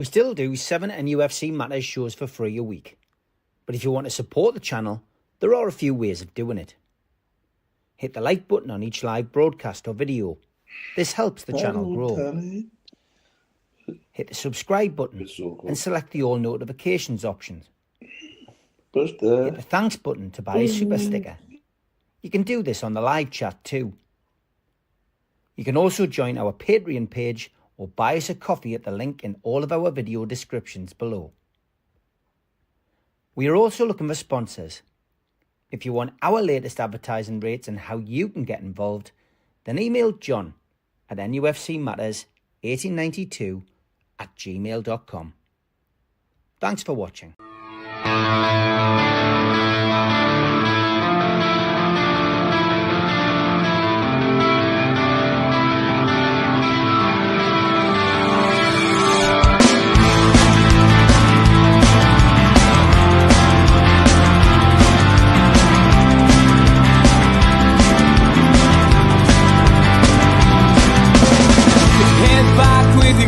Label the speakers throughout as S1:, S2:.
S1: We still do 7 NUFC Matters shows for free a week. But if you want to support the channel, there are a few ways of doing it. Hit the like button on each live broadcast or video. This helps the channel grow. Hit the subscribe button and select the all notifications option. Hit the thanks button to buy a super sticker. You can do this on the live chat too. You can also join our Patreon page or buy us a coffee at the link in all of our video descriptions below. We are also looking for sponsors. If you want our latest advertising rates and how you can get involved, then email John at nufcmatters1892@gmail.com. Thanks for watching.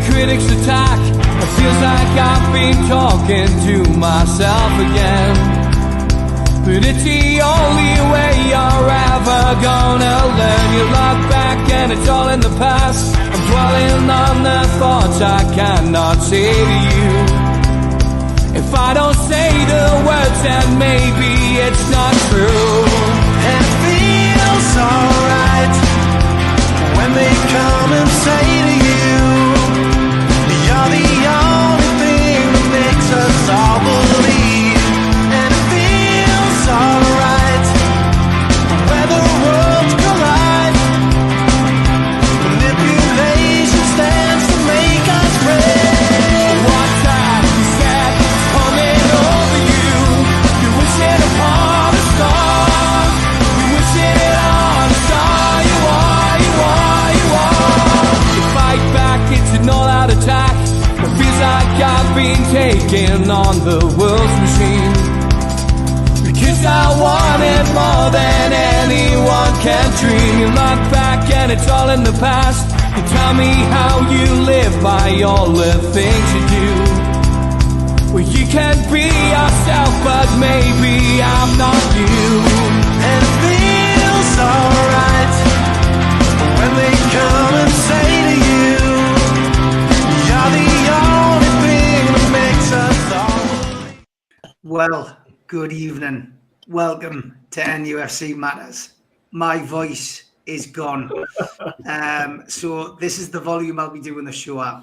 S2: Critics attack. It feels like I've been talking to myself again. But it's the only way you're ever gonna learn. You look back and it's all in the past. I'm dwelling on the thoughts I cannot say to you. If I don't say the words, then maybe it's not true.
S3: And it feels alright when they come and say to you, you're the only thing that makes us all believe. And it feels alright where the worlds collide. Manipulation stands to make us break.
S2: What's that you said is coming over you? You're wishing upon a star. You're wishing it on a star. You are, you are, you are. You fight back, it's an all-out attack. It feels like I've been taken on the world's machine. Because I want it more than anyone can dream. You look back and it's all in the past. You tell me how you live by all the things you do. Well, you can be yourself, but maybe I'm not you.
S3: And it feels alright when they come and say to you, you're the only thing that makes us all.
S4: Well, good evening. Welcome to NUFC Matters. My voice is gone. So this is the volume I'll be doing the show at.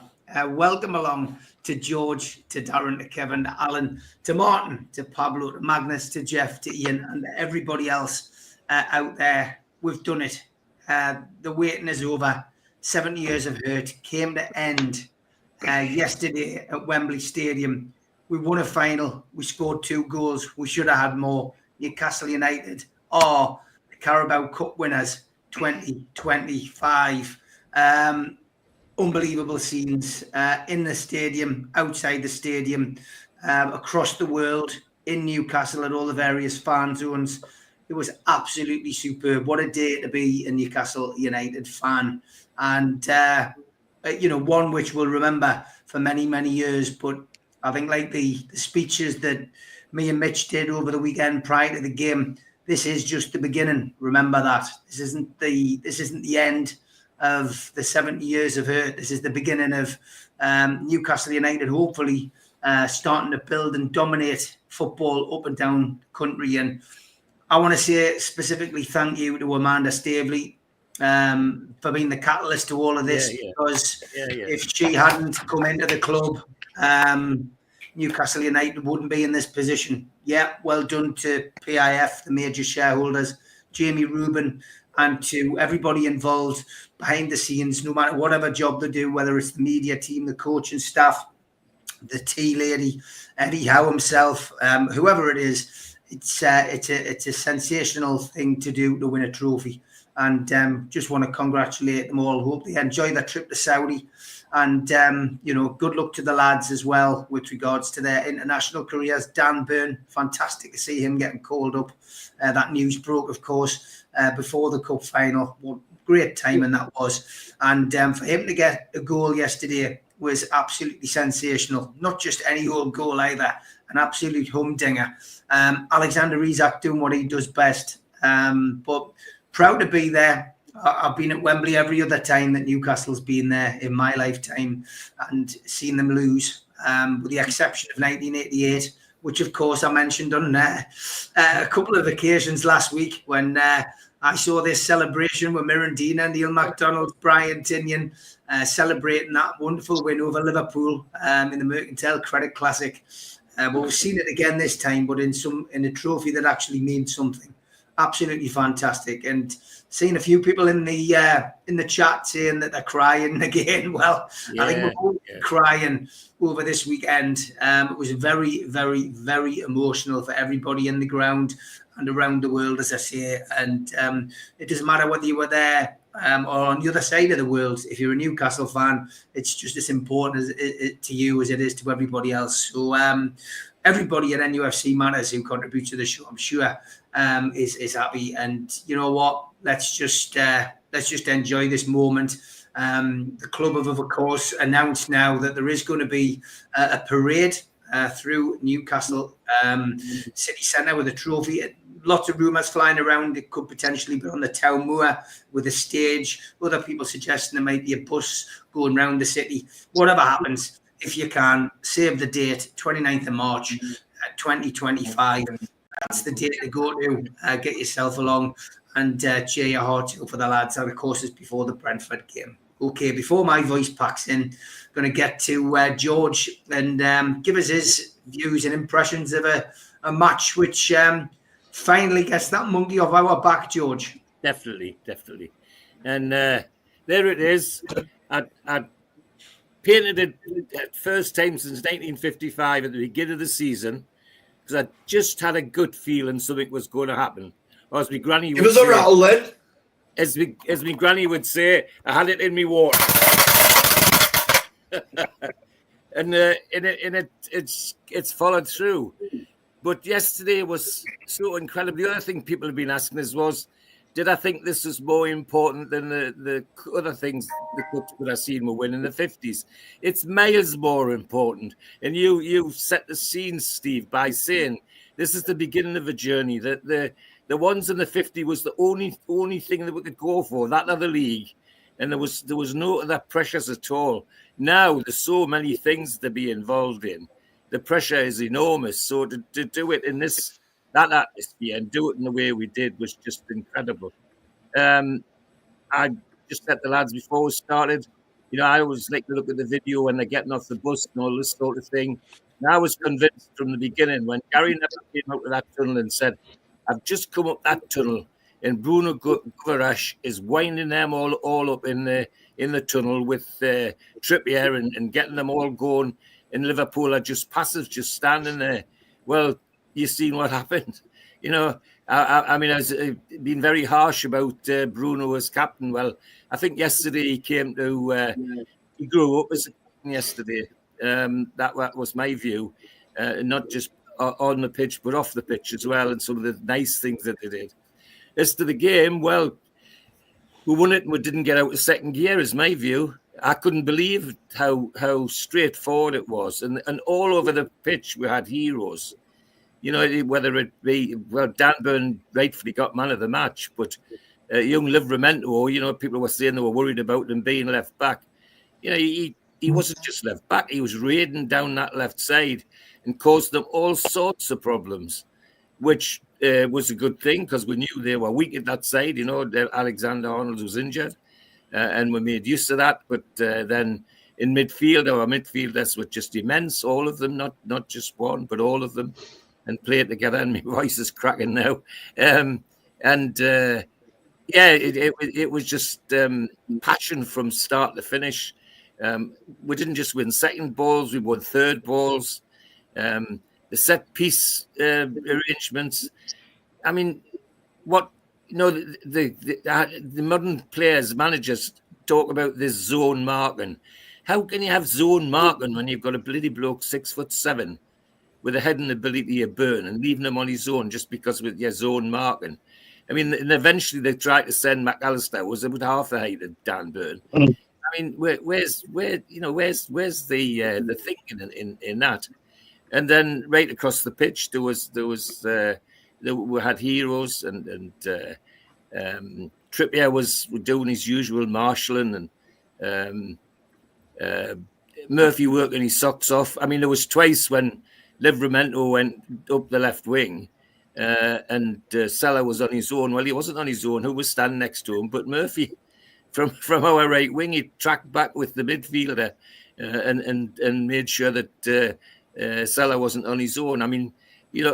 S4: Welcome along to George, to Darren, to Kevin, to Alan, to Martin, to Pablo, to Magnus, to Jeff, to Ian, and to everybody else out there. We've done it. The waiting is over. 70 years of hurt came to end yesterday at Wembley Stadium. We won a final. We scored 2 goals. We should have had more. Newcastle United are the Carabao Cup winners 2025. Unbelievable scenes in the stadium, outside the stadium, across the world, in Newcastle at all the various fan zones. It was absolutely superb. What a day to be a Newcastle United fan. And, one which we'll remember for many, many years. But I think like the speeches that me and Mitch did over the weekend prior to the game, this is just the beginning. Remember that. This isn't the end of the 70 years of hurt. This is the beginning of Newcastle United, hopefully starting to build and dominate football up and down the country. And I want to say specifically thank you to Amanda Staveley for being the catalyst to all of this, because if she hadn't come into the club, Newcastle United wouldn't be in this position. Yeah, well done to PIF, the major shareholders, Jamie Rubin, and to everybody involved behind the scenes, no matter whatever job they do, whether it's the media team, the coaching staff, the tea lady, Eddie Howe himself, whoever it is. It's a sensational thing to do to win a trophy. And just want to congratulate them all. Hope they enjoy their trip to Saudi. And, good luck to the lads as well with regards to their international careers. Dan Byrne, fantastic to see him getting called up. That news broke, of course, before the cup final. What great timing that was. And for him to get a goal yesterday, was absolutely sensational. Not just any old goal either, an absolute humdinger. Alexander Isak doing what he does best. But proud to be there. I've been at Wembley every other time that Newcastle's been there in my lifetime and seen them lose, with the exception of 1988, which, of course, I mentioned on a couple of occasions last week when I saw this celebration with Mirandina, Neil MacDonald, Brian Tinnion, celebrating that wonderful win over Liverpool in the Mercantile Credit Classic. But we've seen it again this time, but in a trophy that actually means something. Absolutely fantastic. And seeing a few people in the chat saying that they're crying again. Well, I think we're all crying over this weekend. It was very, very, very emotional for everybody in the ground and around the world, as I say. And it doesn't matter whether you were there or on the other side of the world. If you're a Newcastle fan, it's just as important to you as it is to everybody else. So everybody at NUFC Matters who contributes to the show, I'm sure, is happy. And you know what? Let's just enjoy this moment. The club have, of course, announced now that there is going to be a parade through Newcastle city centre with a trophy. Lots of rumours flying around. It could potentially be on the town moor with a stage. Other people suggesting there might be a bus going around the city. Whatever happens, if you can, save the date, 29th of March, 2025. That's the date to go to. Get yourself along and cheer your heart out for the lads. And of course, it's before the Brentford game. Okay, before my voice packs in, going to get to George and give us his views and impressions of a match which finally gets that monkey off our back, George.
S5: Definitely. And there it is. I painted it first time since 1955 at the beginning of the season because I just had a good feeling something was going to happen. Or as my granny would say,
S6: a rattle then.
S5: As my granny would say, I had it in me water. And it's followed through. But yesterday was so incredible. The other thing people have been asking us was, did I think this was more important than the other things the clubs that I've seen were winning in the 50s? It's miles more important. And you set the scene, Steve, by saying this is the beginning of a journey. That the ones in the 50s was the only thing that we could go for, that other league. And there was no other pressures at all. Now there's so many things to be involved in. The pressure is enormous. So to do it in that atmosphere and do it in the way we did was just incredible. I just said the lads before we started, I always like to look at the video when they're getting off the bus and all this sort of thing. And I was convinced from the beginning when Gary Neville came out of that tunnel and said, I've just come up that tunnel and Bruno Guimaraes is winding them all up in the tunnel with Trippier and getting them all going. And Liverpool are just passive, just standing there. Well, you've seen what happened. I mean, I've been very harsh about Bruno as captain. Well, I think yesterday he came to, he grew up as a captain yesterday. That was my view, not just on the pitch, but off the pitch as well, and some of the nice things that they did. As to the game, well, we won it and we didn't get out of second gear, is my view. I couldn't believe how straightforward it was. And all over the pitch, we had heroes. Whether it be, Dan Burn rightfully got man of the match, but young Livramento, people were saying they were worried about him being left back. He wasn't just left back. He was raiding down that left side and caused them all sorts of problems, which was a good thing because we knew they were weak at that side. Alexander-Arnold was injured. And we made use of that. But then in midfield, our midfielders were just immense, all of them, not just one, but all of them, and played together. And my voice is cracking now. It was just passion from start to finish. We didn't just win second balls, we won third balls. The set piece arrangements. I mean, the modern players, managers talk about this zone marking. How can you have zone marking when you've got a bloody bloke 6'7" with a head and ability to burn and leaving him on his own just because with your zone marking? I mean, and eventually they tried to send McAllister, was about half the height of Dan Burn. I mean, where's the thinking in that? And then right across the pitch, we had heroes, and Trippier was doing his usual marshalling, and Murphy working his socks off. I mean, there was twice when Livramento went up the left wing, and Salah was on his own. Well, he wasn't on his own. Who was standing next to him? But Murphy, from our right wing, he tracked back with the midfielder, and made sure that Salah wasn't on his own. I mean,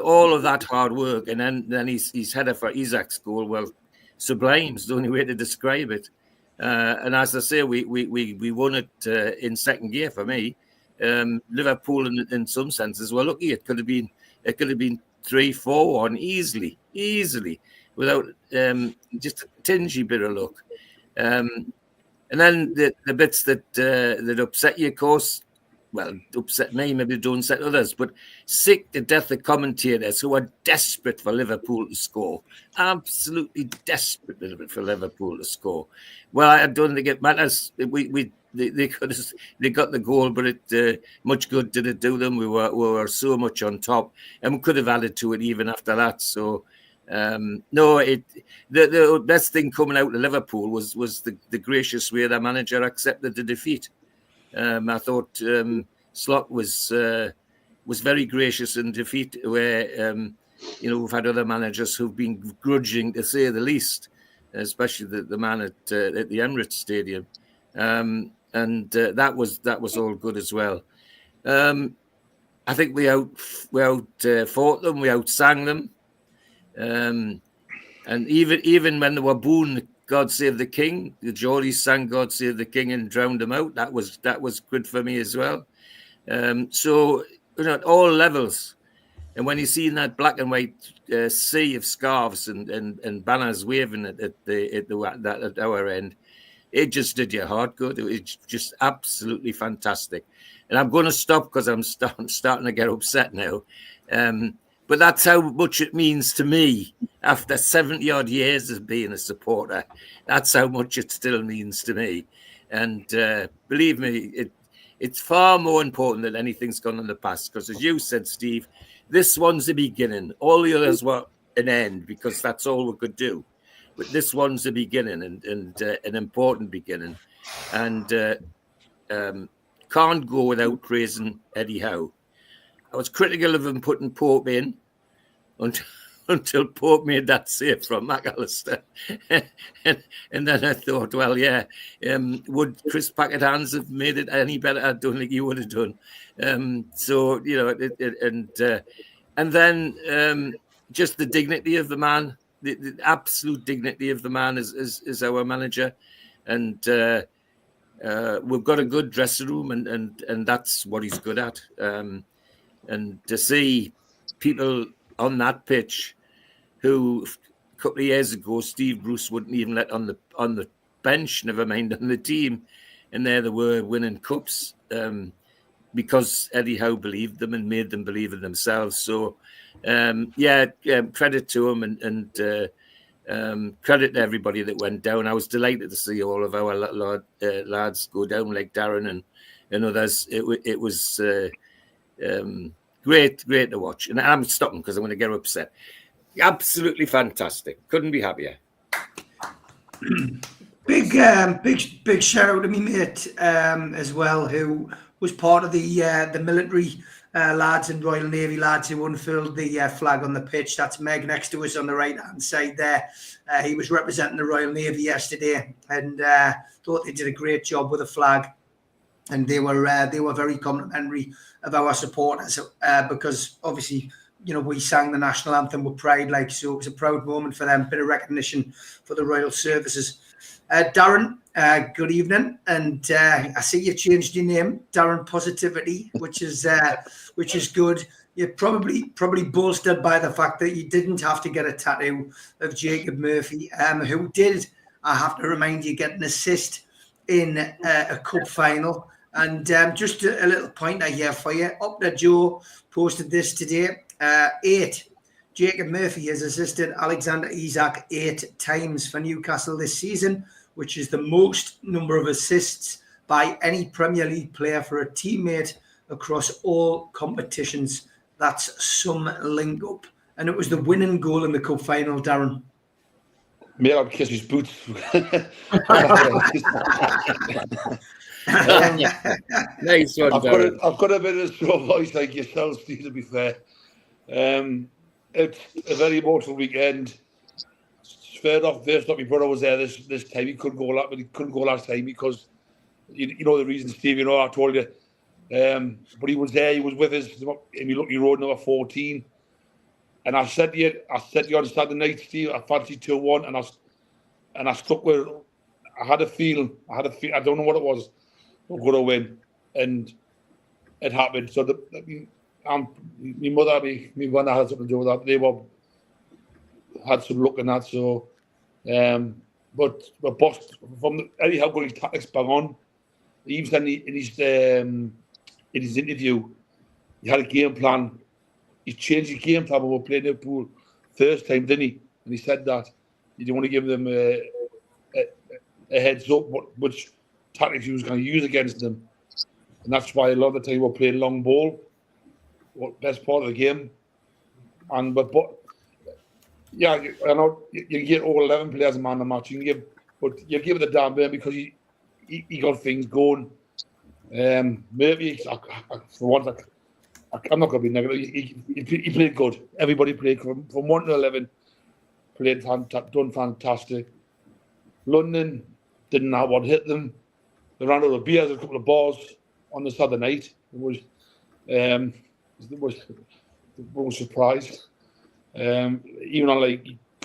S5: all of that hard work, and then his header for Isaac's goal. Well, sublime is the only way to describe it. And as I say, we won it in second gear for me. Liverpool, in some senses, were lucky. It could have been 3-4-1 easily, without just a tingy bit of luck. And then the bits that upset you, of course. Well, upset me, maybe don't upset others, but sick to death of commentators who are desperate for Liverpool to score. Absolutely desperate for Liverpool to score. Well, I don't think it matters. They got the goal, but it much good did it do them. We were so much on top, and we could have added to it even after that. So, the best thing coming out of Liverpool was the gracious way the manager accepted the defeat. I thought Slot was very gracious in defeat, where we've had other managers who've been grudging, to say the least, especially the man at the Emirates Stadium, and that was all good as well. I think we out fought them, we outsang them, and even when they were booing God Save the King, the Geordies sang God Save the King and drowned them out. That was good for me as well. So at all levels, and when you see that black and white sea of scarves and banners waving at our end, it just did your heart good. It was just absolutely fantastic. And I'm going to stop because I'm starting to get upset now. But that's how much it means to me after 70-odd years of being a supporter. That's how much it still means to me. And believe me, it's far more important than anything's gone in the past. Because as you said, Steve, this one's the beginning. All the others were an end because that's all we could do. But this one's the beginning and an important beginning. And can't go without praising Eddie Howe. I was critical of him putting Pope in until Pope made that save from McAllister. and then I thought, well, yeah, would Chris Packard-Hans have made it any better? I don't think he would have done. And then just the dignity of the man, the absolute dignity of the man is our manager. And we've got a good dressing room, and that's what he's good at. And to see people on that pitch who a couple of years ago Steve Bruce wouldn't even let on the bench, never mind on the team, and there they were winning cups because Eddie Howe believed them and made them believe in themselves. So credit to him and credit to everybody that went down. I was delighted to see all of our lads go down, like Darren and others. It was great to watch. And I'm stopping because I'm going to get upset. Absolutely fantastic. Couldn't be happier.
S4: Big shout out to me mate as well, who was part of the military lads and Royal Navy lads who unfurled the flag on the pitch. That's Meg next to us on the right hand side there. He was representing the Royal Navy yesterday, and thought they did a great job with the flag. And they were very complimentary of our supporters because obviously, we sang the national anthem with pride, so it was a proud moment for them. Bit of recognition for the Royal Services. Darren, good evening, and I see you changed your name, Darren Positivity, which is good. You're probably bolstered by the fact that you didn't have to get a tattoo of Jacob Murphy, who did, I have to remind you, get an assist in a cup final. And just a little pointer here for you. Up to Joe posted this today. 8. Jacob Murphy has assisted Alexander Isak 8 times for Newcastle this season, which is the most number of assists by any Premier League player for a teammate across all competitions. That's some link up. And it was the winning goal in the cup final, Darren.
S6: Mate, I'd kiss his boots.
S5: Nice one, Darren.
S6: I've got a bit of a slow voice like yourself, Steve, to be fair. It's a very emotional weekend. First off, my brother was there this time. He couldn't go last time because you know the reason, Steve. You know, I told you. But he was there. He was with us. And he rode number 14. And I said to you on Saturday night, Steve, I fancied 2-1, and I stuck with. I had a feeling. I don't know what it was. We're going to win, and it happened. So my mother, my brother had something to do with that. They had some luck in that. So, but boss from anyhow, got his tactics bang on. He even said in his interview, he had a game plan. He changed his game plan when we were playing Liverpool first time, didn't he? And he said that he didn't want to give them a heads up which tactics he was going to use against them. And that's why a lot of the time we're playing long ball, best part of the game. But yeah, I know you get all 11 players a man a match. You give it a damn bit because he got things going. Maybe for once, I'm not going to be negative. He played good. Everybody played from 1 to 11. Done fantastic. London didn't have what hit them. They ran out of beers, a couple of bars on the Saturday night. It was surprised. Even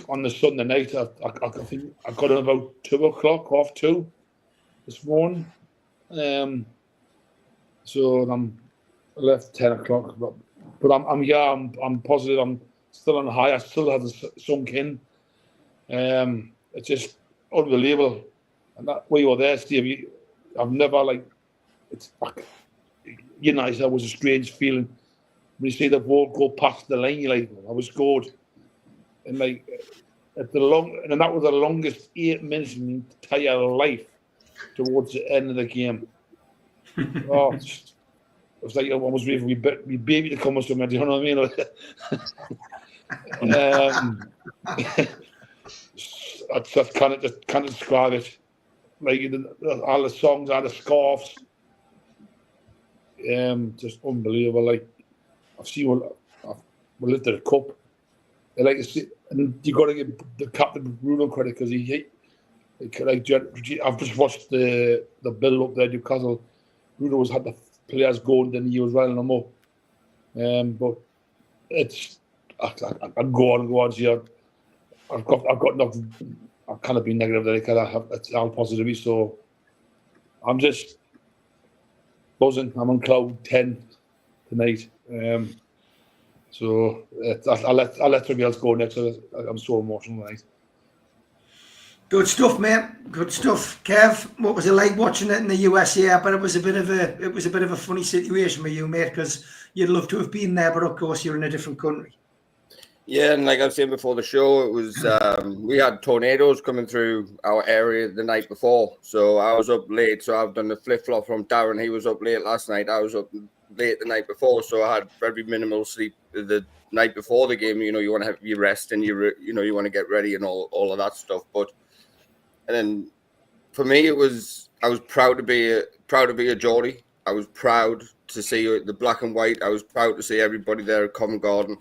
S6: on the Sunday night, I think I got in about 2:00, 2:30 this morning. So I left 10 o'clock, but I'm positive. I'm still on the high. I still have sunk in. It's just unbelievable. And that way you were there, Steve. I've never that was a strange feeling when you see the ball go past the line. You're like, I was scored, and and that was the longest 8 minutes in my entire life towards the end of the game. Oh. It was like I was waiting for my baby to come or something. You know what I mean? I just can't describe it. Like all the songs, all the scarves, just unbelievable. Like I've seen, we lifted a cup. And you got to give the captain Bruno credit because I've just watched the build up there. Newcastle, Bruno's had the players going, then he was running them up. But it's I go on here. I've got nothing. I can't be negative there because it's all positive. So I'm just buzzing. I'm on cloud 10 tonight. So I'll let somebody else go next. I'm so emotional tonight.
S4: Good stuff, mate. Good stuff, Kev. What was it like watching it in the USA? But it was a bit of a funny situation with you, mate, because you'd love to have been there, but of course you're in a different country.
S7: Yeah, and like I was saying before the show, it was we had tornadoes coming through our area the night before, so I was up late. So I've done the flip flop from Darren. He was up late last night. I was up late the night before, so I had very minimal sleep the night before the game. You know, you want to have your rest and you want to get ready and all of that stuff, but. And then, for me, I was proud to be a Geordie. I was proud to see the black and white. I was proud to see everybody there at Covent Garden.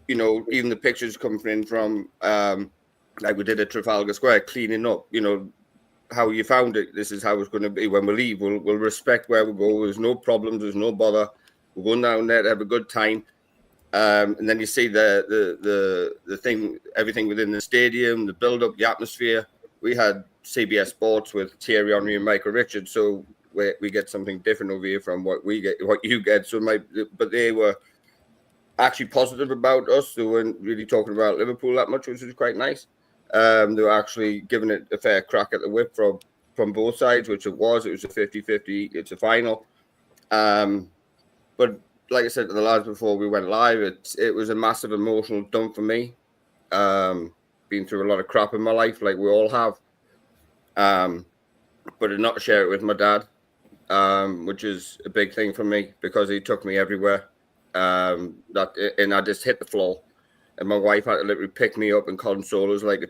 S7: You know, even the pictures coming in from like we did at Trafalgar Square, cleaning up. You know, how you found it. This is how it's going to be when we leave. We'll respect where we go. There's no problems. There's no bother. We're going down there to have a good time. And then you see the thing, everything within the stadium, the build up, the atmosphere. We had CBS Sports with Thierry Henry and Michael Richards, so we get something different over here from what you get. But they were actually positive about us. They weren't really talking about Liverpool that much, which was quite nice. They were actually giving it a fair crack at the whip from both sides, which it was. It was a 50-50. It's a final. But like I said to the lads before we went live, it was a massive emotional dump for me. Been through a lot of crap in my life, like we all have. but to not share it with my dad, which is a big thing for me because he took me everywhere. And I just hit the floor, and my wife had to literally pick me up and console us like a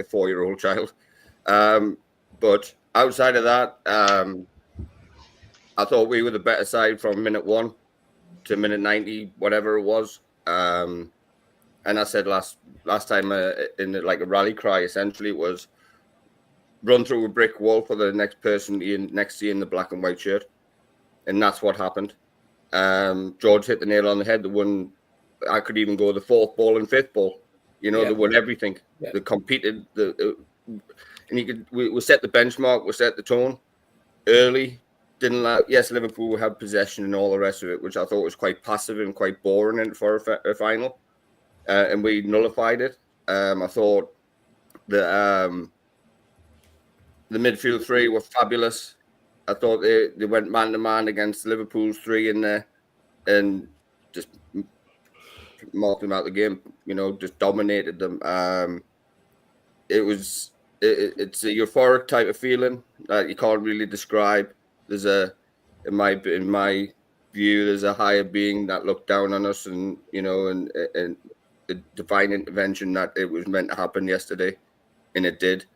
S7: 4-year-old child. But outside of that, I thought we were the better side from minute 1 to minute 90, whatever it was. And I said last time in a rally cry, essentially, it was run through a brick wall for the next person next to you in the black and white shirt. And that's what happened. George hit the nail on the head. I could even go the 4th ball and 5th ball. They won everything. Yeah. They competed. And we set the benchmark. We set the tone early. Yes, Liverpool had possession and all the rest of it, which I thought was quite passive and quite boring for a final. And we nullified it. I thought that the midfield 3 were fabulous. I thought they went man-to-man against Liverpool's 3 in there and just marked them out the game, just dominated them. It's a euphoric type of feeling that you can't really describe. There's in my view, there's a higher being that looked down on us and the divine intervention that it was meant to happen yesterday, and it did.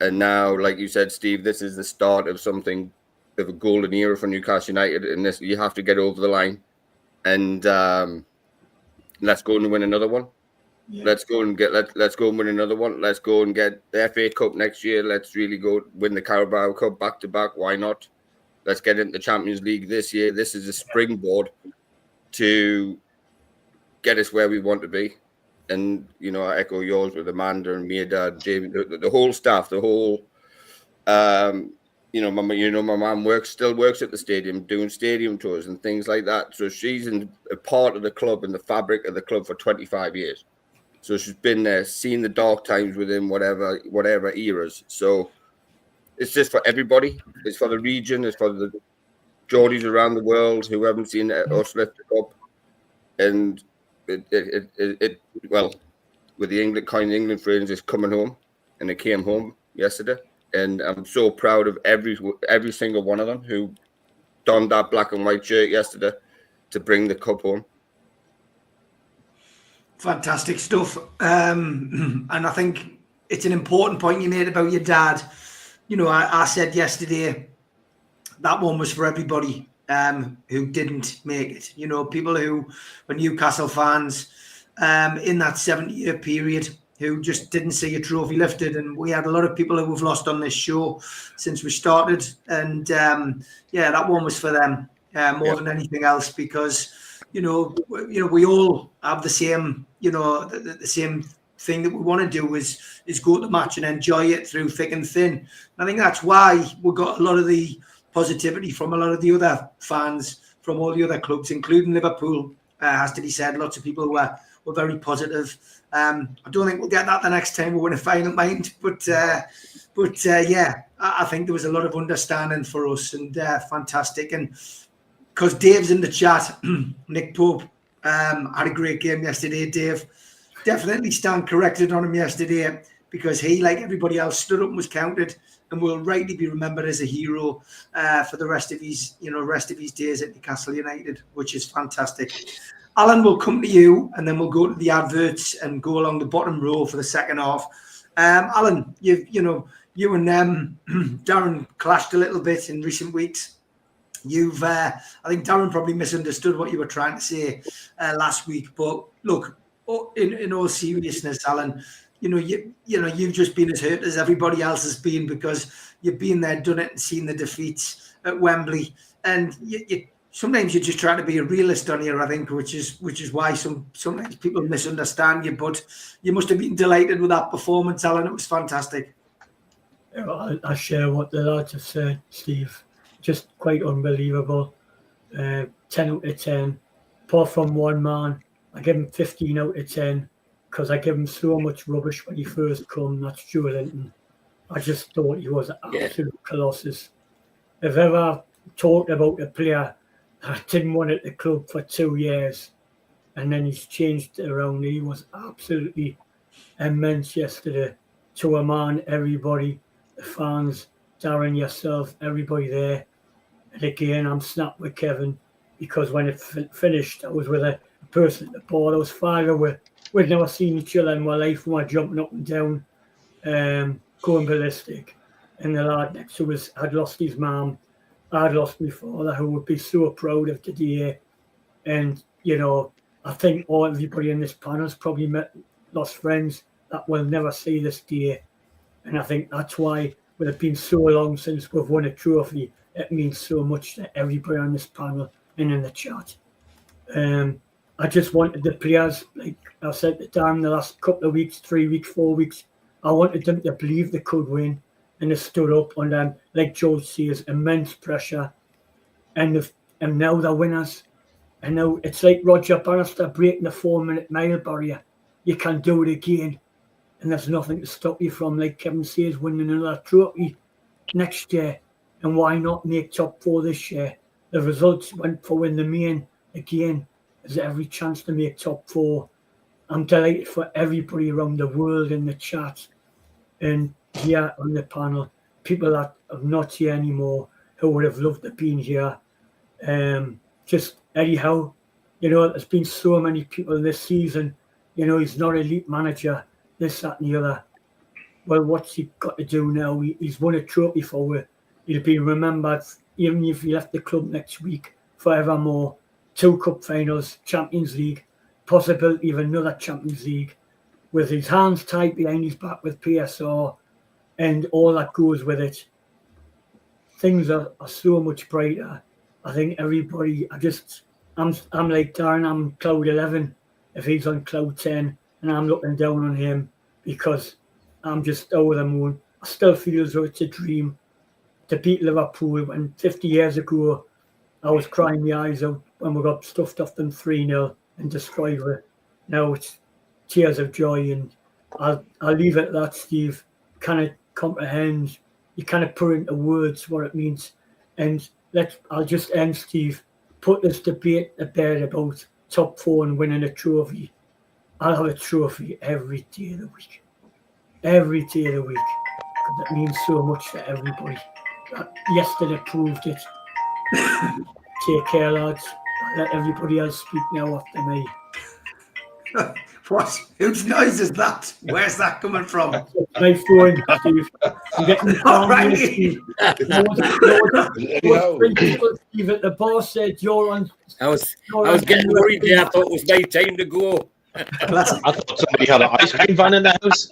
S7: And now, like you said, Steve, this is the start of something of a golden era for Newcastle United, and this you have to get over the line, and let's go and win another one. Yeah. Let's go and win another one. Let's go and get the FA Cup next year. Let's really go win the Carabao Cup back to back. Why not? Let's get into the Champions League this year. This is a springboard to get us where we want to be. And, I echo yours with Amanda and Mia, Jamie, the whole staff, the whole, my mum still works at the stadium, doing stadium tours and things like that. So she's a part of the club and the fabric of the club for 25 years. So she's been there, seen the dark times within whatever eras. So it's just for everybody. It's for the region. It's for the Geordies around the world who haven't seen us lift it up. And well, with the England friends is coming home, and it came home yesterday. And I'm so proud of every single one of them who donned that black and white shirt yesterday to bring the cup home.
S4: Fantastic stuff. And I think it's an important point you made about your dad. I said yesterday that one was for everybody who didn't make it. People who were Newcastle fans in that 70-year period who just didn't see a trophy lifted. And we had a lot of people who we've lost on this show since we started. And that one was for them more than anything else, because we all have the same, the same thing that we want to do is go to the match and enjoy it through thick and thin. And I think that's why we got a lot of the positivity from a lot of the other fans from all the other clubs, including Liverpool, has to be said. Lots of people were very positive. I don't think we'll get that the next time we win a final, mind, but I think there was a lot of understanding for us, and fantastic. And because Dave's in the chat, Nick Pope had a great game yesterday. Dave, definitely stand corrected on him yesterday, because he, like everybody else, stood up and was counted, and will rightly be remembered as a hero for the rest of his days at Newcastle United, which is fantastic. Alan, will come to you, and then we'll go to the adverts and go along the bottom row for the second half. Alan, you and Darren clashed a little bit in recent weeks. I think Darren probably misunderstood what you were trying to say last week. But look, in all seriousness, Alan, you've just been as hurt as everybody else has been, because you've been there, done it, and seen the defeats at Wembley. And sometimes you just try to be a realist on here, I think, which is why sometimes people misunderstand you. But you must have been delighted with that performance, Alan. It was fantastic.
S8: I share what the lads have said, Steve. Just quite unbelievable. 10 out of 10. Apart from one man, I give him 15 out of 10, because I give him so much rubbish when he first come. That's Joe Linton. I just thought he was an absolute colossus. If ever talked about a player that didn't want at the club for 2 years, and then he's changed it around, he was absolutely immense yesterday. To a man, everybody, the fans, Darren, yourself, everybody there. And again, I'm snapped with Kevin because when it finished, I was with a person at the board. I was 5 we'd never seen each other in my life. We were jumping up and down, going ballistic. And the lad next to us had lost his mum. I'd lost my father, who would be so proud of today. And, you know, I think everybody in this panel's probably lost friends that will never see this day. And I think that's why, with it being so long since we've won a trophy, it means so much to everybody on this panel and in the chat. I just wanted the players, like I said to Dan, the last couple of weeks, 3 weeks, 4 weeks, I wanted them to believe they could win, and they stood up under, like George says, immense pressure, and now they're winners. And now it's like Roger Bannister breaking the 4-minute mile barrier. You can do it again, and there's nothing to stop you from, like Kevin says, winning another trophy next year. And why not make top 4 this year? The results went for win the main again. There's every chance to make top 4. I'm delighted for everybody around the world in the chat and here on the panel. People that are not here anymore who would have loved to be here. Just anyhow, you know, there's been so many people this season. You know, he's not an elite manager, this, that, and the other. Well, what's he got to do now? He's won a trophy for us. He'll be remembered, even if he left the club next week, forevermore. 2 cup finals, Champions League, possibility of another Champions League, with his hands tied behind his back with PSR and all that goes with it. Things are so much brighter. I think everybody, I'm like Darren, I'm cloud 11 if he's on cloud 10, and I'm looking down on him because I'm just over the moon. I still feel as though it's a dream to beat Liverpool when 50 years ago I was crying my eyes out when we got stuffed off them 3-0 and destroyed it. Now it's tears of joy, and I'll leave it at that, Steve. Kind of comprehend, you kind of put into words what it means. And I'll just end, Steve. Put this debate to bed about top 4 and winning a trophy. I'll have a trophy every day of the week. Every day of the week. Because it means so much to everybody. Yesterday proved it. Take care, lads. Let everybody else speak now after me.
S4: What? Whose noise is that? Where's that coming from?
S8: My phone, Steve. I'm getting
S4: Right.
S8: Steve. Steve at the bar said you're on.
S5: I was getting worried there. I thought it was my time to go.
S9: I thought somebody had an ice cream van in the house.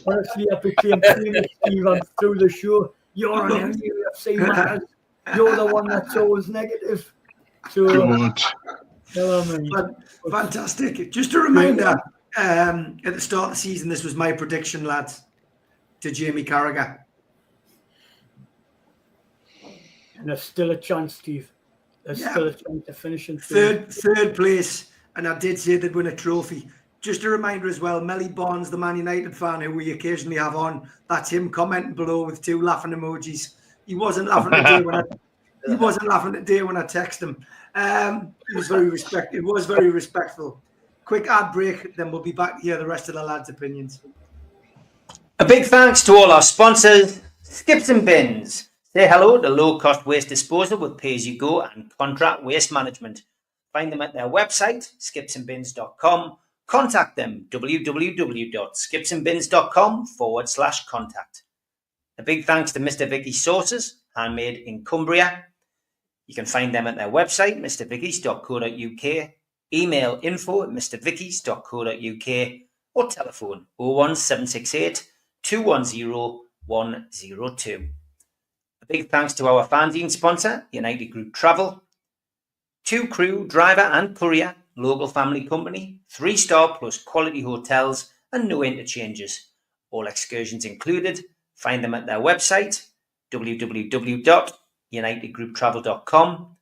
S8: Honestly, I became famous, Steve. I'm through the show. You're on NUFC matters. You're the one that's always negative. So,
S4: fantastic. Just a reminder, at the start of the season, this was my prediction, lads, to Jamie Carragher.
S8: And there's still a chance, Steve. There's still a chance to finish in
S4: third place, and I did say they'd win a trophy. Just a reminder as well, Melly Barnes, the Man United fan who we occasionally have on, that's him commenting below with 2 laughing emojis. He wasn't laughing today when I texted him. He was very respectful. Quick ad break, then we'll be back to hear the rest of the lads' opinions.
S1: A big thanks to all our sponsors, Skips and Bins. Say hello to low-cost waste disposal with pay-as-you-go and contract waste management. Find them at their website, skipsandbins.com. Contact them, www.skipsandbins.com/contact. A big thanks to Mr. Vicky's Sauces, handmade in Cumbria. You can find them at their website, mrvickies.co.uk, email info@mrvickies.co.uk, or telephone 01768 210 102. A big thanks to our fanzine sponsor, United Group Travel. 2 crew, driver and courier, local family company, 3-star plus quality hotels and no interchanges. All excursions included. Find them at their website, www.unitedgrouptravel.com.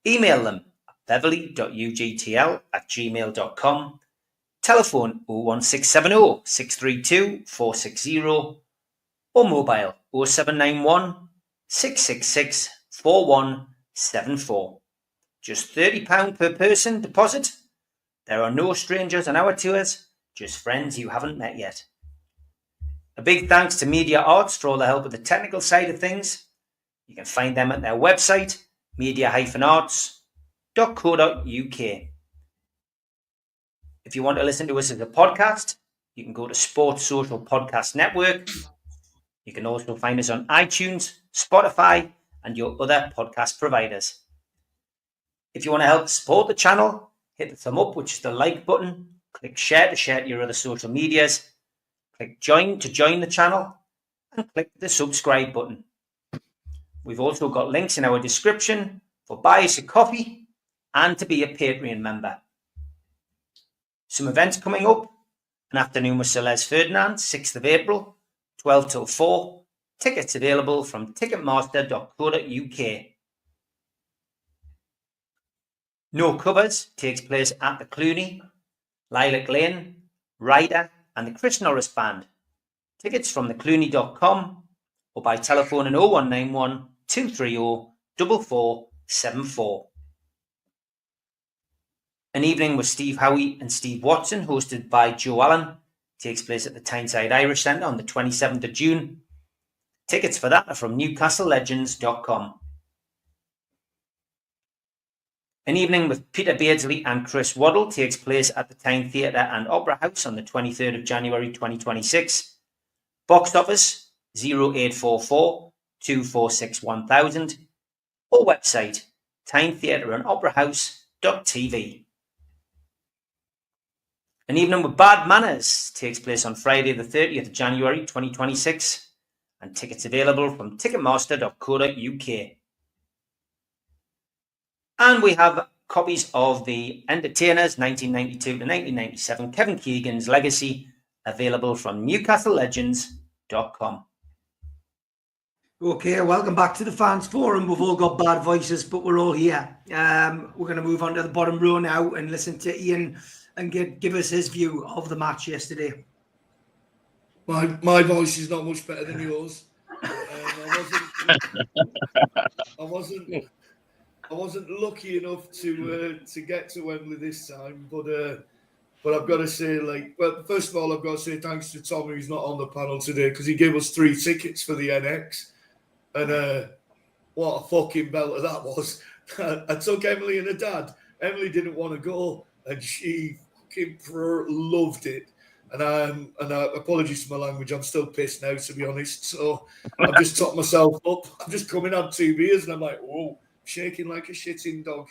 S1: Email them at beverly.ugtl@gmail.com. Telephone 01670 632 460 or mobile 0791 666 4174. Just £30 per person deposit. There are no strangers on our tours, just friends you haven't met yet. A big thanks to Media Arts for all the help with the technical side of things. You can find them at their website, media-arts.co.uk. If you want to listen to us as a podcast, you can go to Sports Social Podcast Network. You can also find us on iTunes, Spotify, and your other podcast providers. If you want to help support the channel, hit the thumb up, which is the like button. Click share to share to your other social medias. Click join to join the channel. And click the subscribe button. We've also got links in our description for buy us a coffee and to be a Patreon member. Some events coming up. An afternoon with Sir Les Ferdinand, 6th of April, 12 till 4. Tickets available from ticketmaster.co.uk. No Covers takes place at the Clooney, Lilac Lane, Ryder and the Chris Norris Band. Tickets from theclooney.com or by telephone in 0191 230 4474. An evening with Steve Howie and Steve Watson, hosted by Joe Allen, takes place at the Tyneside Irish Centre on the 27th of June. Tickets for that are from newcastlelegends.com. An evening with Peter Beardsley and Chris Waddle takes place at the Tyne Theatre and Opera House on the 23rd of January 2026. Box office 0844 246 1000 or website tynetheatreandoperahouse.tv. An evening with Bad Manners takes place on Friday the 30th of January 2026 and tickets available from ticketmaster.co.uk. And we have copies of The Entertainers 1992 to 1997 Kevin Keegan's Legacy available from newcastlelegends.com.
S4: Okay, welcome back to the Fans Forum. We've all got bad voices, but we're all here. We're going to move on to the bottom row now and listen to Ian and give us his view of the match yesterday.
S10: My voice is not much better than yours. I wasn't lucky enough to get to Wembley this time, but I've got to say, first of all, I've got to say thanks to Tom, who's not on the panel today, because he gave us 3 tickets for the NX, and what a fucking belter that was. I took Emily and her dad. Emily didn't want to go, and she fucking loved it. And apologies for my language, I'm still pissed now, to be honest. So I've just topped myself up. I've just come in, had 2 beers, and I'm like, whoa, shaking like a shitting dog.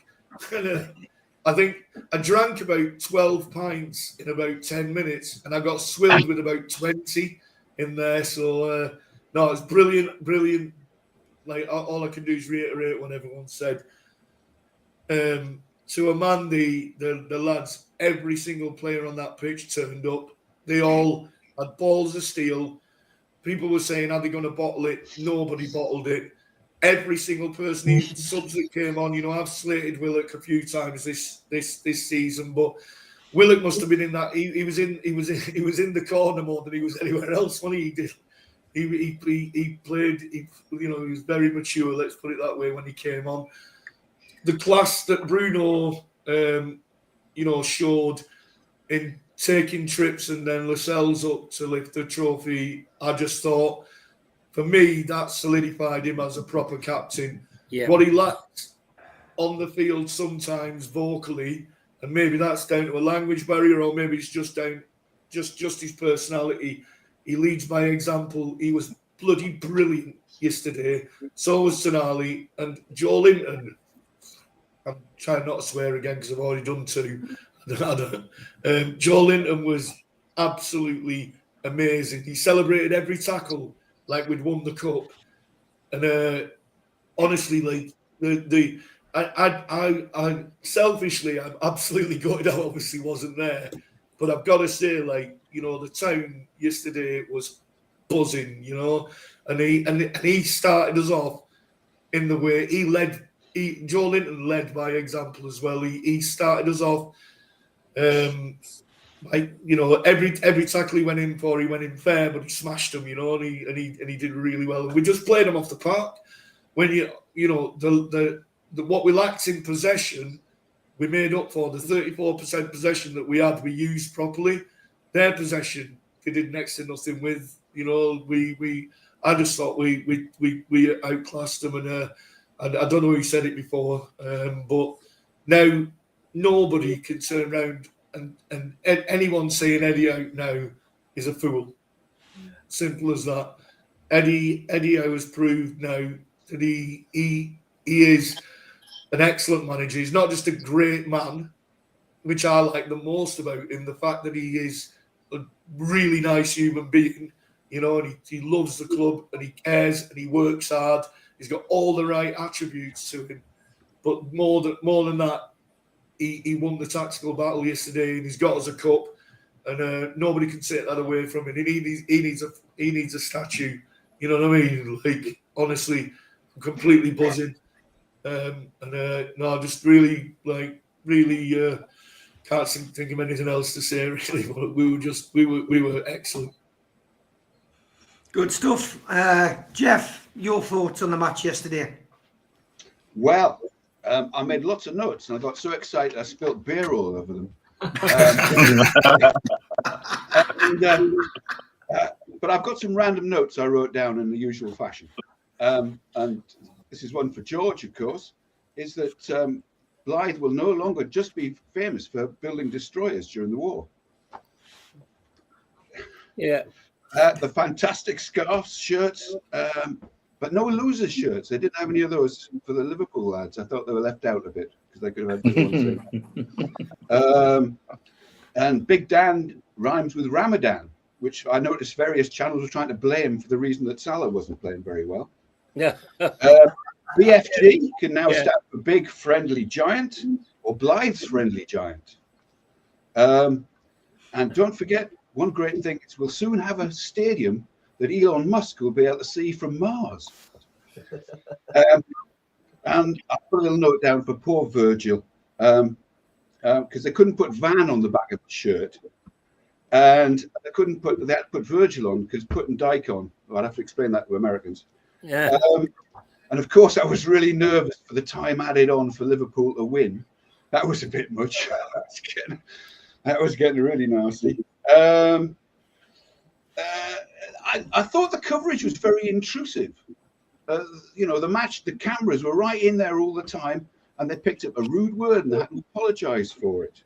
S10: And, I think I drank about 12 pints in about 10 minutes, and I got swilled with about 20 in there. So, no, it's brilliant. Like, all I can do is reiterate what everyone said. To a man, the lads, every single player on that pitch turned up. They all had balls of steel. People were saying, are they going to bottle it? Nobody bottled it. Every single person, subs that came on, I've slated Willock a few times this season, but Willock must have been in that. He was in the corner more than he was anywhere else when he did. He played. He was very mature. Let's put it that way. When he came on, the class that Bruno, showed in taking trips and then Lascelles up to lift the trophy, I just thought, for me, that solidified him as a proper captain.
S5: Yeah.
S10: What he lacked on the field sometimes vocally, and maybe that's down to a language barrier, or maybe it's just down just his personality. He leads by example. He was bloody brilliant yesterday. So was Sonali and Joe Linton. I'm trying not to swear again because I've already done 2. Joe Linton was absolutely amazing. He celebrated every tackle like we'd won the cup, and honestly, I selfishly, I'm absolutely gutted I obviously wasn't there, but I've got to say, the town yesterday was buzzing, and he started us off in the way he led. Joe Linton led by example as well. He started us off. Every tackle he went in for, he went in fair, but he smashed them, and he did really well. We just played him off the park. When what we lacked in possession, we made up for. The 34% possession that we had, we used properly. Their possession, they did next to nothing with. You know, I just thought we outclassed them, and I don't know who said it before, but now nobody can turn around and anyone saying Eddie out now is a fool. Simple as that. Eddie Howe has proved now that he is an excellent manager. He's not just a great man, which I like the most about him, the fact that he is a really nice human being, you know, and he loves the club and he cares and he works hard. He's got all the right attributes to him. But more than that, he won the tactical battle yesterday and he's got us a cup, and nobody can take that away from him. He needs a statue. You know what I mean? Like, honestly, I'm completely buzzing. No, just really can't think of anything else to say. Really, we were excellent.
S4: Good stuff. Jeff, your thoughts on the match yesterday?
S11: Well, I made lots of notes and I got so excited I spilt beer all over them. But I've got some random notes I wrote down in the usual fashion. And this is one for George, of course, is that Blythe will no longer just be famous for building destroyers during the war.
S5: Yeah.
S11: The fantastic scarves, shirts, but no losers shirts. They didn't have any of those for the Liverpool lads. I thought they were left out a bit because they could have had one thing. And Big Dan rhymes with Ramadan, which I noticed various channels were trying to blame for the reason that Salah wasn't playing very well.
S5: Yeah.
S11: BFG can now stand for Big Friendly Giant or Blythe's Friendly Giant. And don't forget, one great thing is we'll soon have a stadium that Elon Musk will be able to see from Mars. And I put a little note down for poor Virgil, because they couldn't put Van on the back of the shirt. And they had to put Virgil on because putting Dyke on, I'd have to explain that to Americans.
S5: Yeah.
S11: And of course, I was really nervous for the time added on for Liverpool to win. That was a bit much. That was getting really nasty. I thought the coverage was very intrusive. You know, the cameras were right in there all the time, and they picked up a rude word and they had to apologise for it.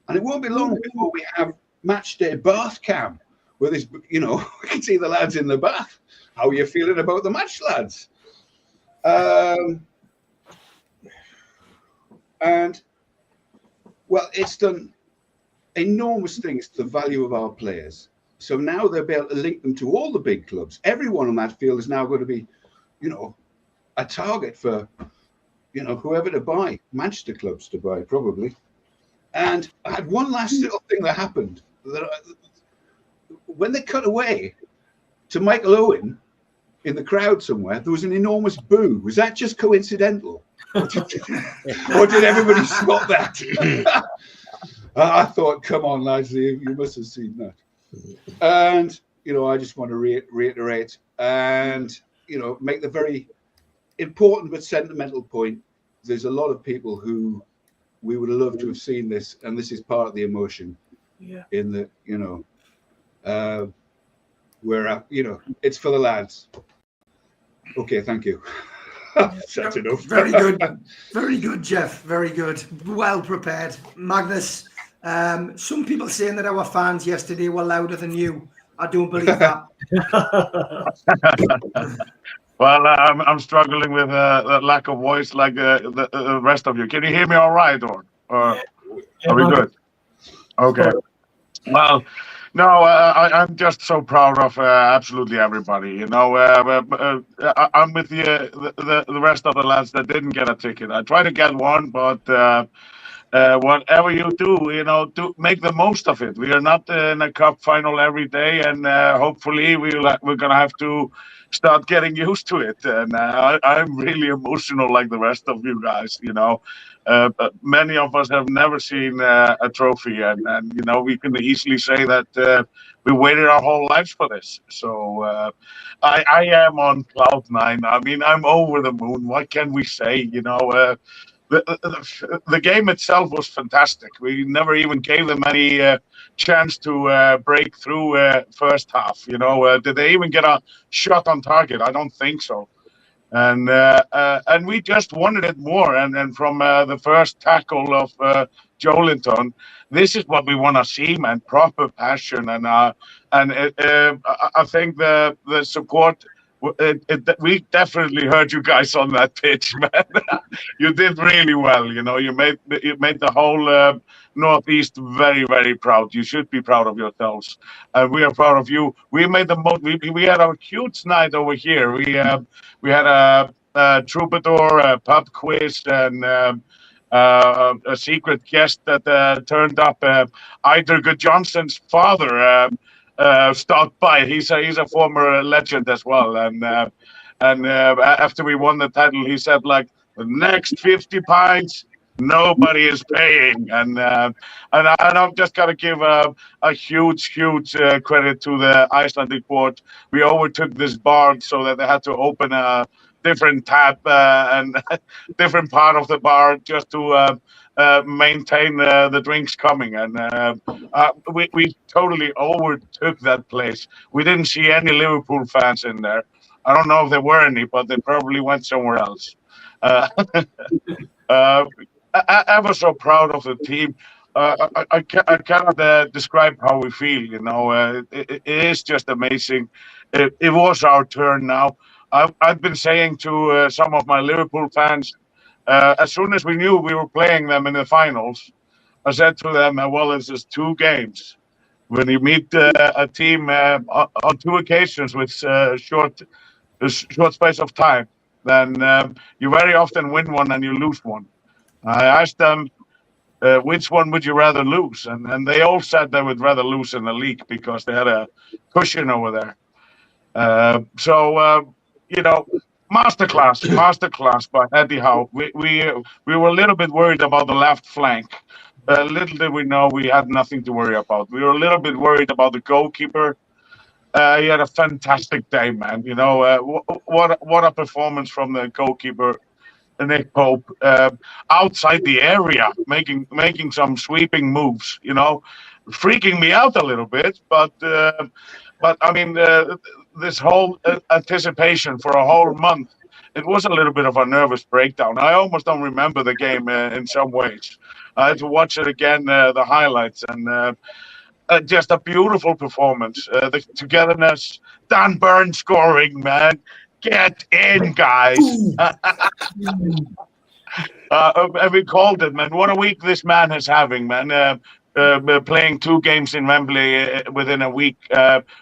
S11: And it won't be long before we have match day bath cam, where this, you know, we can see the lads in the bath. How are you feeling about the match, lads? And well, it's done enormous things to the value of our players. So now they'll be able to link them to all the big clubs. Everyone on that field is now going to be, you know, a target for, you know, whoever to buy, Manchester clubs to buy, probably. And I had one last little thing that happened. When they cut away to Michael Owen in the crowd somewhere, there was an enormous boo. Was that just coincidental? Or did everybody spot that? I thought, come on, lads, you must have seen that. And, you know, I just want to reiterate and, you know, make the very important but sentimental point. There's a lot of people who we would have loved to have seen this, and this is part of the emotion.
S8: Yeah.
S11: In the, you know, where, you know, it's for the lads. Okay, thank you. That's enough.
S4: Very good. Very good, Jeff. Very good. Well prepared. Magnus, some people saying that our fans yesterday were louder than you. I don't believe that.
S12: Well, I'm struggling with that lack of voice like the rest of you. Can you hear me all right, or are we good? Okay. Well, no, I'm just so proud of absolutely everybody. You know, I'm with the rest of the lads that didn't get a ticket. I tried to get one, but whatever you do, you know, make the most of it. We are not in a cup final every day, and hopefully we're gonna have to start getting used to it. And I'm really emotional, like the rest of you guys. You know, many of us have never seen a trophy, and you know, we can easily say that we waited our whole lives for this. So I am on cloud nine. I mean, I'm over the moon. What can we say? You know. the game itself was fantastic. We never even gave them any chance to break through first half. Did they even get a shot on target? I don't think so. And we just wanted it more. And from the first tackle of Jolinton, this is what we want to see, man. Proper passion, and I think the support. We definitely heard you guys on that pitch, man. You did really well. You made the whole Northeast very, very proud. You should be proud of yourselves, and we are proud of you. We made the most. We had our cute night over here. We had a troubadour, a pub quiz, and a secret guest that turned up. Ider Johnson's father stopped by. He's a former legend as well. And after we won the title, he said, like, the next 50 pints, nobody is paying. And I've just got to give a huge credit to the Icelandic board. We overtook this bar so that they had to open a different tap and different part of the bar just to maintain the drinks coming. And we totally overtook that place. We didn't see any Liverpool fans in there. I don't know if there were any, but they probably went somewhere else. I was so proud of the team. I cannot describe how we feel. It is just amazing. It was our turn now. I've been saying to some of my Liverpool fans, as soon as we knew we were playing them in the finals, I said to them, well, it's just 2 games. When you meet a team on 2 occasions with short space of time, then you very often win one and you lose one. I asked them, which one would you rather lose? And they all said they would rather lose in the league because they had a cushion over there. Masterclass by Eddie Howe. We were a little bit worried about the left flank. Little did we know we had nothing to worry about. We were a little bit worried about the goalkeeper. He had a fantastic day, man. What a performance from the goalkeeper, Nick Pope, outside the area, making some sweeping moves. Freaking me out a little bit, but I mean, this whole anticipation for a whole month, it was a little bit of a nervous breakdown. I almost don't remember the game in some ways. I had to watch it again, the highlights, and just a beautiful performance. The togetherness, Dan Burn scoring, man. Get in, guys. And we called it, man. What a week this man is having, man. Playing 2 games in Wembley within a week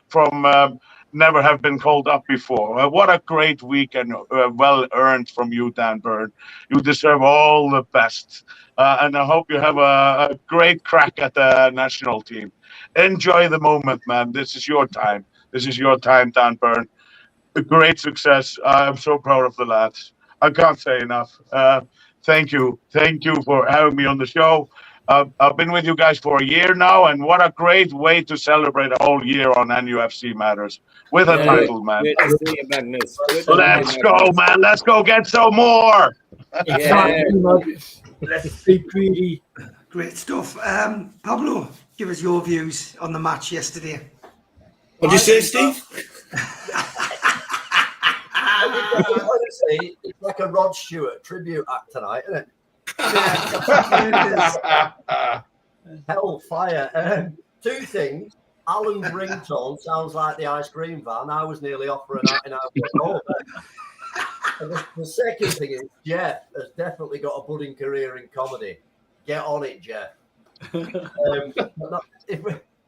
S12: from never have been called up before. What a great week and well earned from you, Dan Burn. You deserve all the best. And I hope you have a great crack at the national team. Enjoy the moment, man. This is your time. This is your time, Dan Burn. A great success. I'm so proud of the lads. I can't say enough. Thank you. Thank you for having me on the show. I've been with you guys for a year now, and what a great way to celebrate a whole year on NUFC Matters with a title, man. Let's go, man. Let's go get some more.
S8: Let's be greedy.
S4: Great stuff. Pablo, give us your views on the match yesterday.
S10: What did you say, Steve?
S13: Honestly, it's like a Rod Stewart tribute act tonight, isn't it? Hellfire. 2 things. Alan's ringtone sounds like the ice cream van. I was nearly off for a night and out of the second thing is Jeff has definitely got a budding career in comedy. Get on it, Jeff.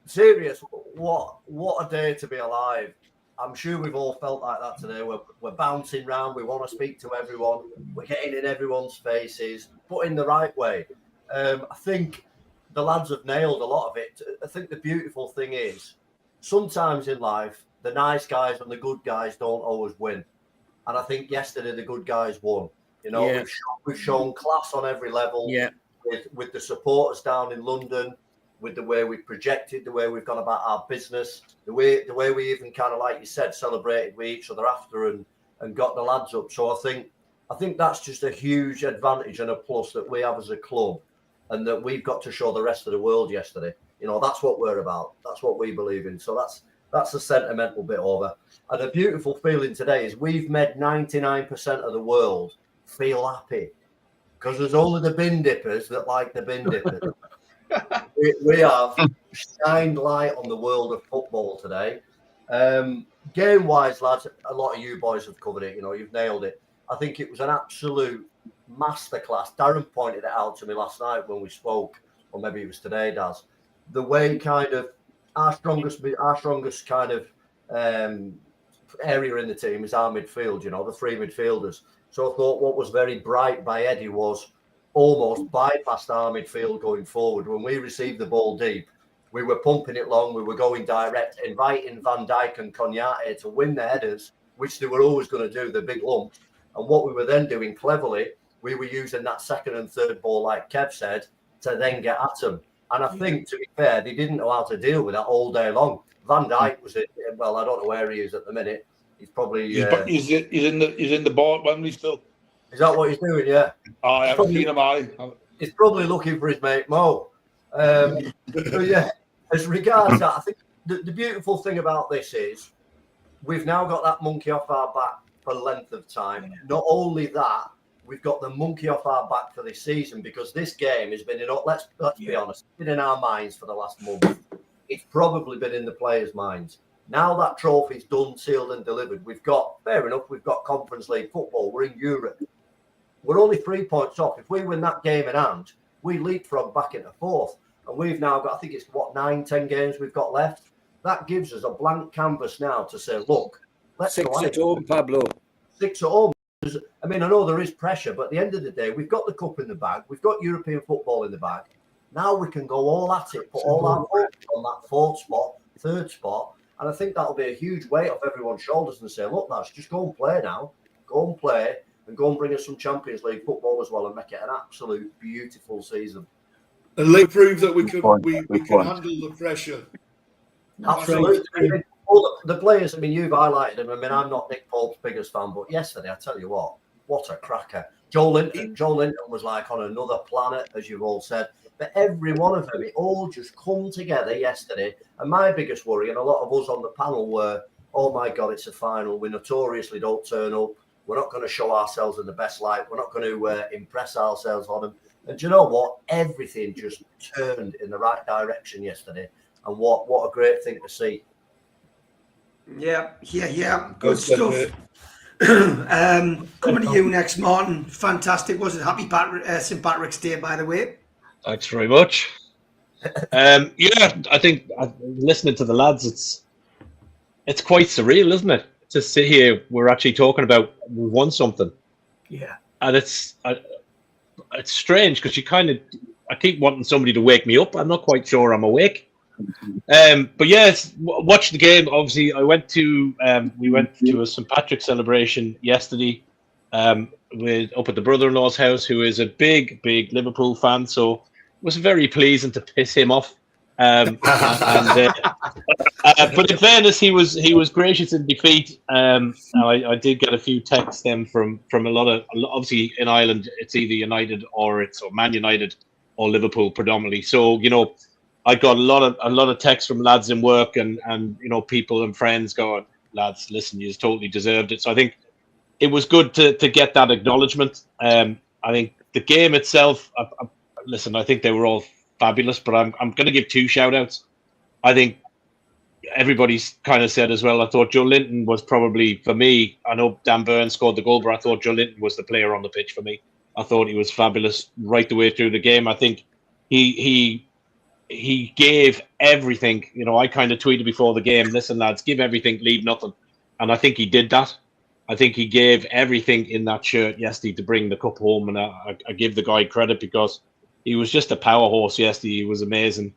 S13: Serious, what a day to be alive. I'm sure we've all felt like that today. We're bouncing around. We want to speak to everyone. We're getting in everyone's faces, but in the right way. I think the lads have nailed a lot of it. I think the beautiful thing is sometimes in life, the nice guys and the good guys don't always win. And I think yesterday the good guys won. We've shown class on every level with the supporters down in London, with the way we projected, the way we've gone about our business, the way we even kind of, like you said, celebrated with each other after and got the lads up. So I think I think that's just a huge advantage and a plus that we have as a club, and that we've got to show the rest of the world yesterday. That's what we're about. That's what we believe in. So that's the sentimental bit over. And the beautiful feeling today is we've made 99% of the world feel happy, because there's only the bin dippers that like the bin dippers. we have shined light on the world of football today. Game-wise, lads, a lot of you boys have covered it. You've nailed it. I think it was an absolute masterclass. Darren pointed it out to me last night when we spoke, or maybe it was today, Daz. The way kind of our strongest kind of area in the team is our midfield. The three midfielders. So I thought what was very bright by Eddie was almost bypassed our midfield going forward. When we received the ball deep, we were pumping it long, we were going direct, inviting Van Dijk and Kognate to win the headers, which they were always going to do, the big lumps. And what we were then doing cleverly, we were using that second and third ball, like Kev said, to then get at them. And I think, to be fair, they didn't know how to deal with that all day long. Van Dijk was well, I don't know where he is at the minute. He's probably
S6: he's in the bar when we still.
S13: Is that what he's doing? Yeah.
S6: I haven't seen him.
S13: He's probably looking for his mate Mo. So yeah, as regards that, I think the beautiful thing about this is we've now got that monkey off our back for length of time. Not only that, we've got the monkey off our back for this season, because this game has been let's be honest, been in our minds for the last month. It's probably been in the players' minds. Now that trophy's done, sealed and delivered, we've got Conference League football. We're in Europe. We're only 3 points off. If we win that game in hand, we leapfrog back into fourth. And we've now got, I think it's 9-10 games we've got left. That gives us a blank canvas now to say, look, let's go
S5: 6 at home, Pablo.
S13: 6 at home. I mean, I know there is pressure, but at the end of the day, we've got the cup in the bag. We've got European football in the bag. Now we can go all at it, put all our focus on that fourth spot, third spot. And I think that'll be a huge weight off everyone's shoulders and say, look, lads, just go and play now. Go and play and go and bring us some Champions League football as well and make it an absolute beautiful season.
S10: And let's prove that we can handle the pressure.
S13: Absolutely. All the players, I mean, you've highlighted them. I mean, I'm not Nick Pope's biggest fan, but yesterday, I tell you what a cracker. Joe Linton was like on another planet, as you've all said. But every one of them, it all just come together yesterday. And my biggest worry, and a lot of us on the panel were, oh my God, it's a final. We notoriously don't turn up. We're not going to show ourselves in the best light. We're not going to impress ourselves on them. And do you know what? Everything just turned in the right direction yesterday. And what a great thing to see.
S4: Yeah. Good stuff. Coming to you next, Martin. Fantastic. Was it happy St. Patrick's Day, by the way?
S9: Thanks very much. Yeah, I think listening to the lads, it's quite surreal, isn't it? To sit here, we're actually talking about we won something.
S8: Yeah.
S9: And it's strange because I keep wanting somebody to wake me up. I'm not quite sure I'm awake. But yes, watch the game. Obviously, we went to a St. Patrick's celebration yesterday up at the brother-in-law's house, who is a big Liverpool fan. So it was very pleasing to piss him off. But in fairness, he was gracious in defeat. I did get a few texts then from a lot of, obviously in Ireland it's either United or Man United or Liverpool predominantly. So I got a lot of texts from lads in work and people and friends going, lads, listen, you totally deserved it. So I think it was good to get that acknowledgement. I think the game itself, listen, I think they were all fabulous, but I'm going to give 2 shout outs. I think everybody's kind of said as well, I thought Joe Linton was probably, for me, I know Dan Burns scored the goal, but I thought Joe Linton was the player on the pitch for me. I thought he was fabulous right the way through the game. I think he gave everything. I kind of tweeted before the game, listen, lads, give everything, leave nothing. And I think he did that. I think he gave everything in that shirt yesterday to bring the cup home. And I give the guy credit because he was just a power horse yesterday. He was amazing.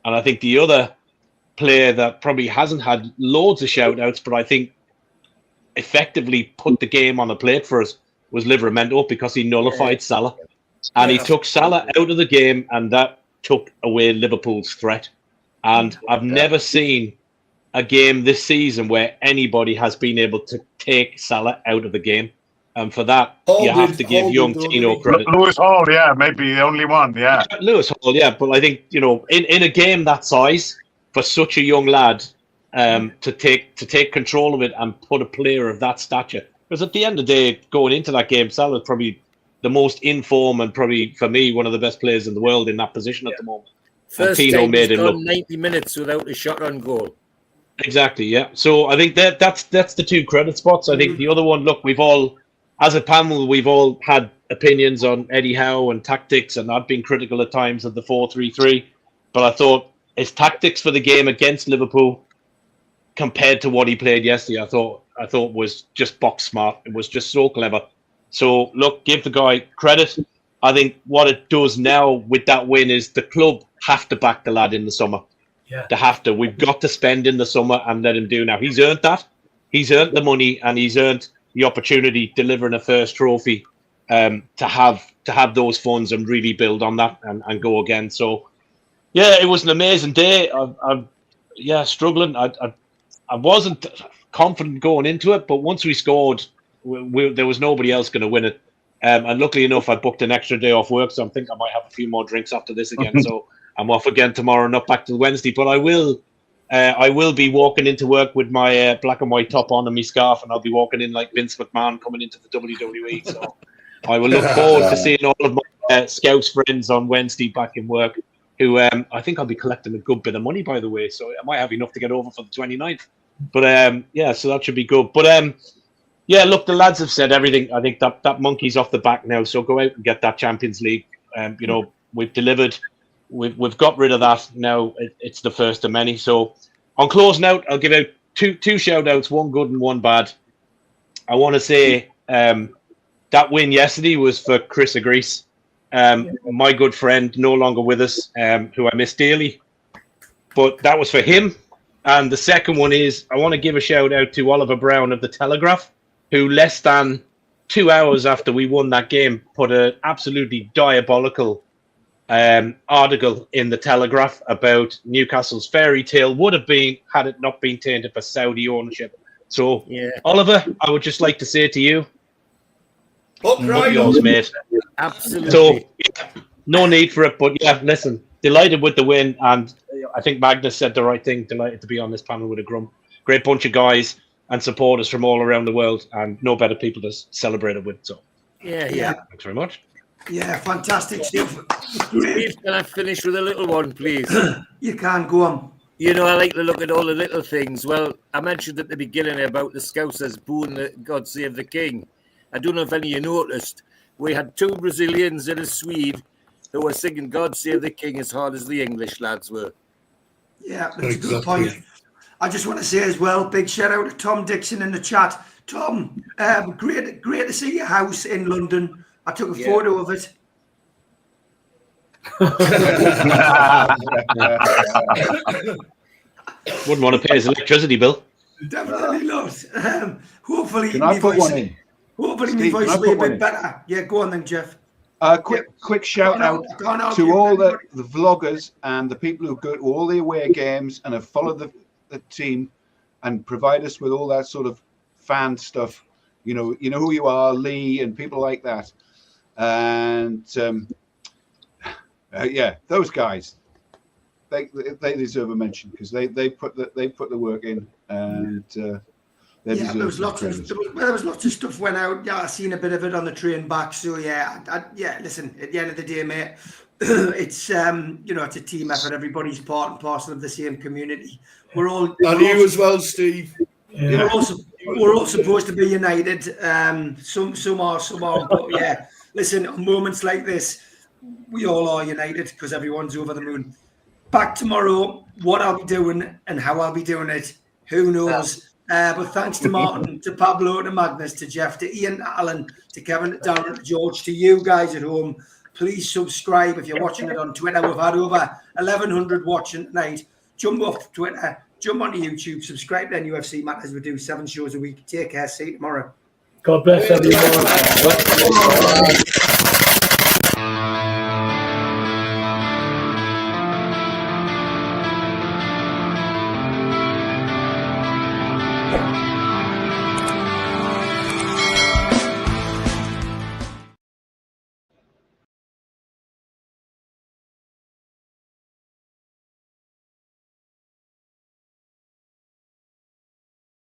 S9: And I think the other player that probably hasn't had loads of shout outs, but I think effectively put the game on the plate for us was Livramento, because he nullified Salah. And he took Salah out of the game, and that took away Liverpool's threat. And I've never seen a game this season where anybody has been able to take Salah out of the game. And for that, you have to give young Tino credit.
S12: Lewis Hall, yeah, maybe the only one, yeah.
S9: Lewis Hall, yeah. But I think, in a game that size, for such a young lad, to take control of it and put a player of that stature. Because at the end of the day, going into that game, Salah's probably the most in form and probably, for me, one of the best players in the world in that position at the moment.
S5: First
S9: and Tino
S5: time
S9: made
S5: he's
S9: him
S5: gone
S9: look
S5: 90 minutes without a shot on goal.
S9: Exactly, yeah. So I think that's the two credit spots. I think the other one, look, we've all, as a panel, we've all had opinions on Eddie Howe and tactics, and I've been critical at times of the 4-3-3. But I thought his tactics for the game against Liverpool, compared to what he played yesterday, I thought was just box smart. It was just so clever. So look, give the guy credit. I think what it does now with that win is the club have to back the lad in the summer.
S8: Yeah.
S9: They have to. We've got to spend in the summer and let him do now. He's earned that. He's earned the money and he's earned the opportunity delivering a first trophy to have those funds and really build on that and go again. So, yeah, it was an amazing day. I'm struggling. I wasn't confident going into it, but once we scored, there was nobody else going to win it. And luckily enough, I booked an extra day off work, so I think I might have a few more drinks after this again. So I'm off again tomorrow, not back till Wednesday. But I will be walking into work with my black and white top on and my scarf, and I'll be walking in like Vince McMahon coming into the WWE. So I will look forward to seeing all of my Scouts friends on Wednesday back in work, who I think I'll be collecting a good bit of money, by the way. So I might have enough to get over for the 29th. But so that should be good. But yeah, look, the lads have said everything. I think that monkey's off the back now. So go out and get that Champions League. We've delivered. We've got rid of that. Now it's the first of many. So on closing out, I'll give out two shout outs, one good and one bad. I want to say that win yesterday was for Chris Agrees, my good friend, no longer with us, who I miss dearly. But that was for him. And the second one is I want to give a shout out to Oliver Brown of the Telegraph, who less than 2 hours after we won that game put an absolutely diabolical article in the Telegraph about Newcastle's fairy tale would have been had it not been tainted by Saudi ownership. So, yeah. Oliver, I would just like to say to you, up yours, mate.
S5: Absolutely.
S9: So, yeah, no need for it, but yeah, listen, delighted with the win, and I think Magnus said the right thing. Delighted to be on this panel with a great bunch of guys and supporters from all around the world, and no better people to celebrate it with. So,
S5: yeah.
S9: Thanks very much.
S4: Yeah, fantastic stuff.
S5: Steve, can I finish with a little one, please?
S4: You can go on.
S5: I like to look at all the little things. Well, I mentioned at the beginning about the Scousers booing God Save the King. I don't know if any of you noticed. We had two Brazilians and a Swede who were singing God Save the King as hard as the English lads were.
S4: Yeah, that's a good point. I just want to say as well, big shout out to Tom Dixon in the chat. Tom, great to see your house in London. I took a photo of it.
S9: Wouldn't want to pay his electricity bill.
S4: Definitely not. Hopefully,
S11: can I put one in?
S4: Hopefully, my voice will be a bit better. Yeah, go on then, Jeff.
S11: Quick shout out to all the vloggers and the people who go to all the away games and have followed the team and provide us with all that sort of fan stuff. You know who you are, Lee, and people like that. And those guys, they deserve a mention because they put the work in, and there was lots
S4: of stuff went out. Yeah, I seen a bit of it on the train back. So listen, at the end of the day, mate, it's it's a team effort. Everybody's part and parcel of the same community. We're all
S10: as well, Steve.
S4: Yeah. We're all supposed to be united. Some are, but yeah. Listen, on moments like this, we all are united because everyone's over the moon. Back tomorrow, what I'll be doing and how I'll be doing it, who knows? But thanks to Martin, to Pablo, to Magnus, to Jeff, to Ian, to Alan, to Kevin, to Darren, to George, to you guys at home. Please subscribe if you're watching it on Twitter. We've had over 1,100 watching tonight. Jump off Twitter, jump onto YouTube, subscribe to NUFC Matters. We do 7 shows a week. Take care. See you tomorrow.
S8: God bless everyone.